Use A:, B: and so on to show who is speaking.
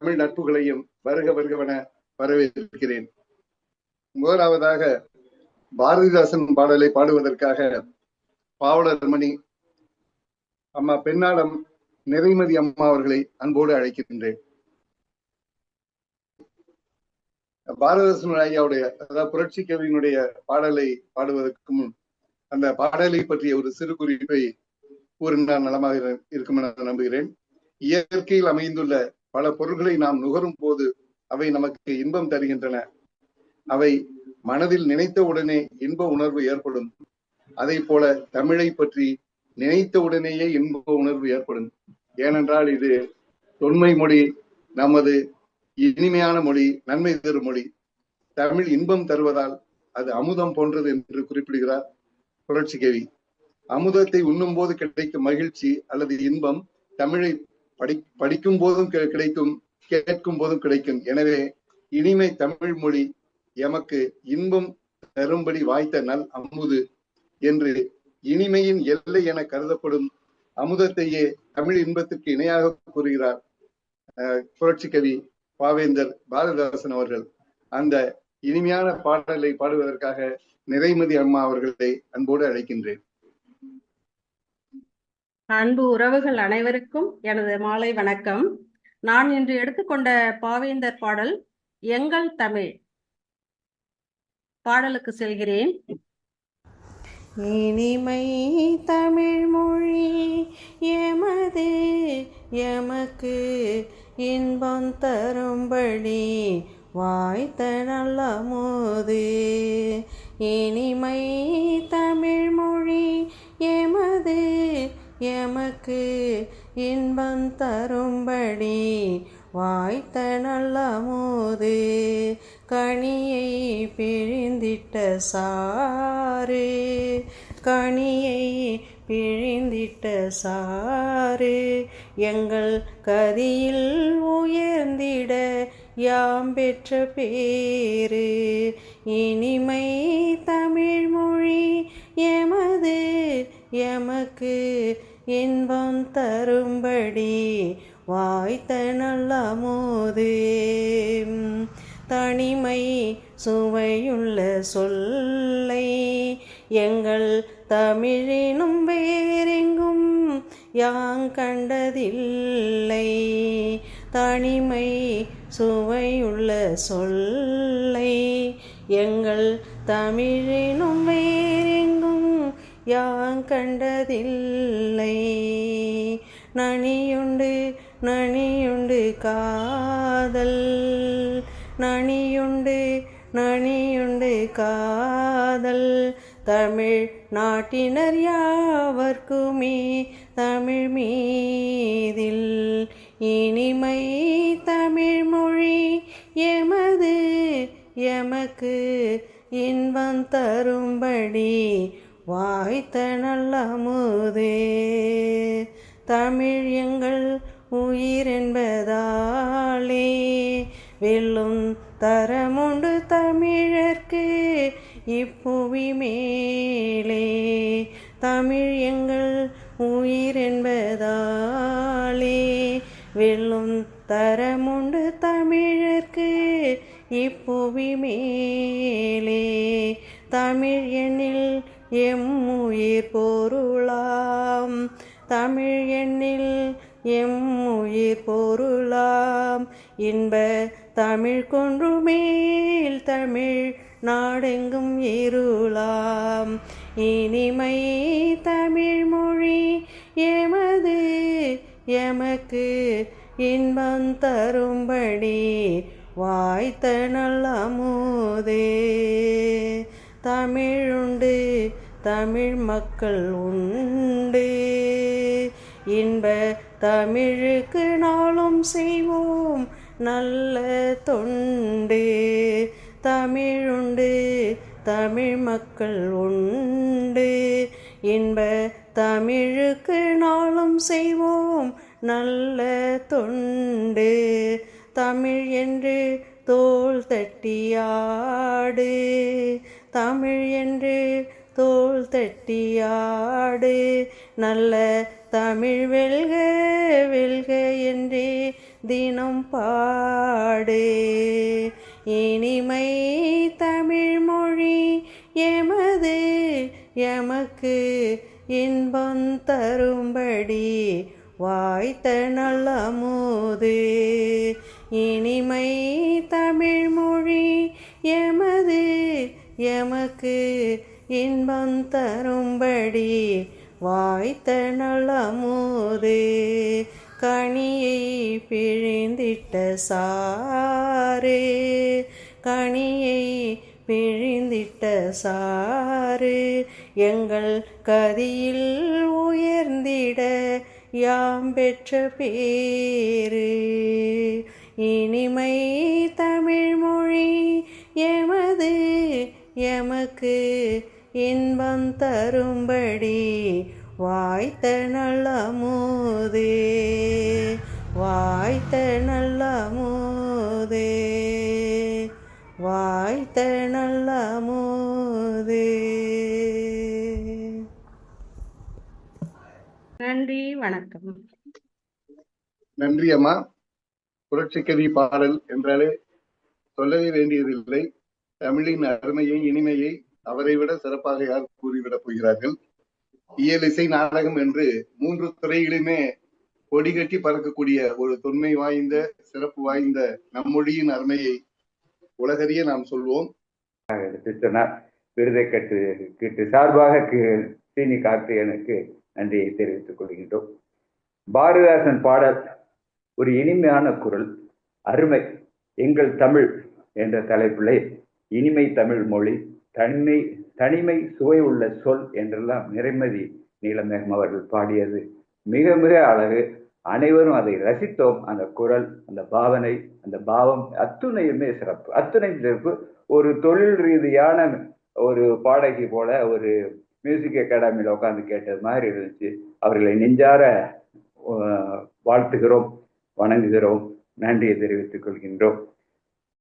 A: தமிழ் நட்புகளையும் வருக வருகவென வரவேற்கிறேன். முதலாவதாக பாரதிதாசன் பாடலை பாடுவதற்காக பாவலர் மணி அம்மா பெண்ணாடம் நிறைமதி அம்மா அவர்களை அன்போடு அழைக்கின்றேன். பாரதிதாசன் ஐயாவுடைய, அதாவது புரட்சி கவியினுடைய பாடலை பாடுவதற்கு முன் அந்த பாடலை பற்றிய ஒரு சிறு குறிப்பை கூறினால் நலமாக இருக்கும் என நம்புகிறேன். இயற்கையில் அமைந்துள்ள பல பொருட்களை நாம் நுகரும் போது அவை நமக்கு இன்பம் தருகின்றன. அவை மனதில் நினைத்த உடனே இன்ப உணர்வு ஏற்படும். அதை போல தமிழை பற்றி நினைத்த உடனேயே இன்ப உணர்வு ஏற்படும். ஏனென்றால் இது தொன்மை மொழி, நமது இனிமையான மொழி, நன்மை தரும் மொழி. தமிழ் இன்பம் தருவதால் அது அமுதம் போன்றது என்று குறிப்பிடுகிறார் புரட்சி கவி. அமுதத்தை உண்ணும் போது கிடைக்கும் மகிழ்ச்சி அல்லது இன்பம் தமிழை படிக்கும் போதும் கிடைக்கும், கேட்கும் போதும் கிடைக்கும். எனவே இனிமை தமிழ் மொழி எமக்கு இன்பம் தரும்படி வாய்த்த நல் அமுது என்று இனிமையின் எல்லை என கருதப்படும் அமுதத்தையே தமிழ் இன்பத்திற்கு இணையாக கூறுகிறார் புரட்சி கவி பாவேந்தர் பாரதிதாசன் அவர்கள். அந்த இனிமையான பாடலை பாடுவதற்காக நிறைமதி அம்மா அவர்களை அன்போடு அழைக்கின்றேன்.
B: அன்பு உறவுகள் அனைவருக்கும் எனது மாலை வணக்கம். நான் இன்று எடுத்துக்கொண்ட பாவேந்தர் பாடல் எங்கள் தமிழ். பாடலுக்கு செல்கிறேன்.
C: இனிமை தமிழ் மொழி எமது எமக்கு இன்பம் தரும்படி வாய்த்த நல்ல அமுது. இனிமை தமிழ் மொழி எமது எமக்கு இன்பம் தரும்படி வாய்த்த நல்ல அமுது. கனியை பிழிந்திட்ட சாறு, கனியை பிழிந்திட்ட சாறு எங்கள் கதியில் உயர்ந்திட யாம் பெற்ற பேரு. இனிமை தமிழ் மொழி எமது எமக்கு இன்பம் தரும்படி வாய்த்த நல்ல அமுது. தனிமை சுவையுள்ள சொல்லை எங்கள் தமிழினும் வேறெங்கும் யாங் கண்டதில்லை. தனிமை சுவையுள்ள சொல்லை எங்கள் தமிழினும் வேறெங்கும் யாங் கண்டதில்லை. நனியுண்டு நனியுண்டு காதல், நனியுண்டு நனியுண்டு காதல் தமிழ் நாட்டினர் யாவர்க்குமே தமிழ் மீதில். இனிமை தமிழ் மொழி எமது எமக்கு இன்பம் தரும்படி வாய்த்த நல்ல அமுதே. தமிழ் எங்கள் உயிர் என்பதாலே வெல்லும் தரமுண்டு தமிழர்க்கு இப்புவி மேலே. தமிழ் எங்கள் உயிர் என்பதாலே வெல்லும் தரமுண்டு தமிழர்க்கு இப்புவி மேலே. தமிழ் எண்ணில் எம் உயிர் பொருளாம், தமிழ் எண்ணில் எம் உயிர் பொருளாம். இன்ப தமிழ் கொன்று மேல் தமிழ் நாடெங்கும் இருளாம். இனிமை தமிழ் மொழி எமது எமக்கு இன்பம் தரும்படி வாய்த்த நல்ல அமுதே. தமிழுண்டு தமிழ் மக்கள் உண்டு, இன்ப தமிழுக்கு நாளும் செய்வோம் நல்ல தொண்டு. தமிழுண்டு தமிழ் மக்கள் உண்டு, இன்ப தமிழுக்கு நாளும் செய்வோம் நல்ல தொண்டு. தமிழ் என்று தோள் தட்டியாடு, தமிழ் என்று தோள் தட்டியாடு. நல்ல தமிழ் வெல்க வெல்க என்றே தினம் பாடு. இனிமை தமிழ் மொழி எமது எமக்கு இன்பம் தரும்படி வாய்த்த நல்லமுது. இனிமை தமிழ் மொழி எமது எமக்கு இன்பம் தரும்படி வாய்த்த நல்லமுது. கனியை பிழிந்திட்ட சாறு, கனியை பிழிந்திட்ட சாறு எங்கள் கதியில் உயர்ந்திட யாம் பெற்ற பேரு. இனிமை தமிழ் மொழி எமது எமக்கு இன்பம் தரும்படி வாய்த்த நல்லமுது, வாய்த்த நல்லமுது, வாய்த்த நல்லமுது.
B: நன்றி, வணக்கம்.
A: நன்றி அம்மா. புரட்சிக்கவி பாடல் என்றாலே சொல்லவே வேண்டியதில்லை. தமிழின் அருமையை இனிமையை அவரை விட சிறப்பாக யார் கூறிவிடப் போகிறார்கள்? இயல், இசை, நாடகம் என்று 3 துறைகளிலுமே கொடி கட்டி பறக்கக்கூடிய ஒரு தொன்மை வாய்ந்த சிறப்பு வாய்ந்த நம்மொழியின் அருமையை உலகறிய நாம் சொல்வோம்.
D: விருதை கேட்டு சார்பாக சீனி கார்த்திகேயனுக்கு நன்றியை தெரிவித்துக் கொள்கின்றோம். பாரதிதாசன் பாடல் ஒரு இனிமையான குரல், அருமை. எங்கள் தமிழ் என்ற தலைப்பிலே இனிமை தமிழ் மொழி, தனிமை சுவை உள்ள சொல் என்றெல்லாம் நிறைமதி நீலமேகம் அவர்கள் பாடியது மிக மிக அழகு. அனைவரும் அதை ரசித்தோம். அந்த குரல், அந்த பாவனை, அந்த பாவம் அத்துணையுமே சிறப்பு, அத்துணை சிறப்பு. ஒரு தொழில் ரீதியான ஒரு பாடகி போல ஒரு மியூசிக் அகாடமியில் உட்காந்து கேட்டது மாதிரி இருந்துச்சு. அவர்களை நெஞ்சார வாழ்த்துகிறோம், வணங்குகிறோம், நன்றியை தெரிவித்துக் கொள்கின்றோம்.